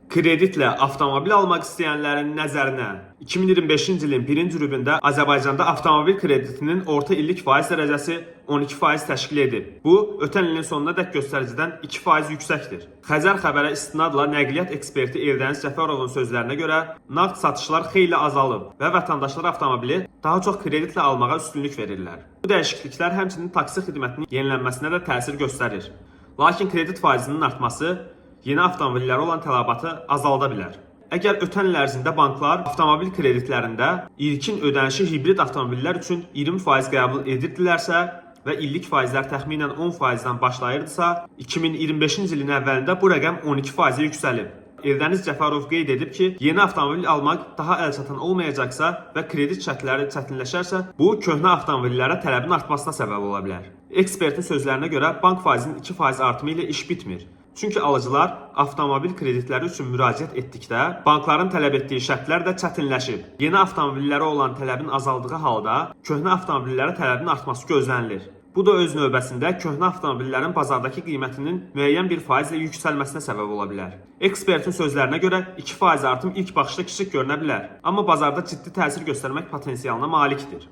Kreditlə avtomobil almaq istəyənlərin nəzərinə 2025-ci ilin 1-ci rübündə Azərbaycanda avtomobil kreditinin orta illik faiz dərəcəsi 12% təşkil edib. Bu, ötən ilin sonuna dək göstəricidən 2% yüksəkdir. Xəzər xəbərə istinadla nəqliyyat eksperti Eldəniz Cəfərovun sözlərinə görə nağd satışlar xeyli azalıb və vətəndaşlar avtomobili daha çox kreditlə almağa üstünlük verirlər. Bu dəyişikliklər həmçinin taksi xidmətinin yenilənməsinə də təsir göstərir. Lakin kredit faizinin artması yeni avtomobillərə olan tələbatı azalda bilər. Əgər ötən il ərzində banklar avtomobil kreditlərində ilkin ödənişi hibrid avtomobillər üçün 20% qəbul edirdilərsə və illik faizlər təxminən 10%-dən başlayırdısa, 2025-ci ilin əvvəlində bu rəqəm 12%-ə yüksəlib. Eldəniz Cəfərov qeyd edib ki, yeni avtomobil almaq daha əlçatan olmayacaqsa və kredit şərtləri çətinləşərsə, bu köhnə avtomobillərə tələbin artmasına səbəb ola bilər. Ekspertin sözlərinə görə bank faizinin 2% artımı ilə iş bitmir. Çünki alıcılar avtomobil kreditləri üçün müraciət etdikdə bankların tələb etdiyi şərtlər də çətinləşib. Yeni avtomobillərə olan tələbin azaldığı halda köhnə avtomobillərə tələbin artması gözlənilir. Bu da öz növbəsində köhnə avtomobillərin bazardakı qiymətinin müəyyən bir faizlə yüksəlməsinə səbəb ola bilər. Ekspertin sözlərinə görə 2% artım ilk baxışda kiçik görünə bilər, amma bazarda ciddi təsir göstərmək potensialına malikdir.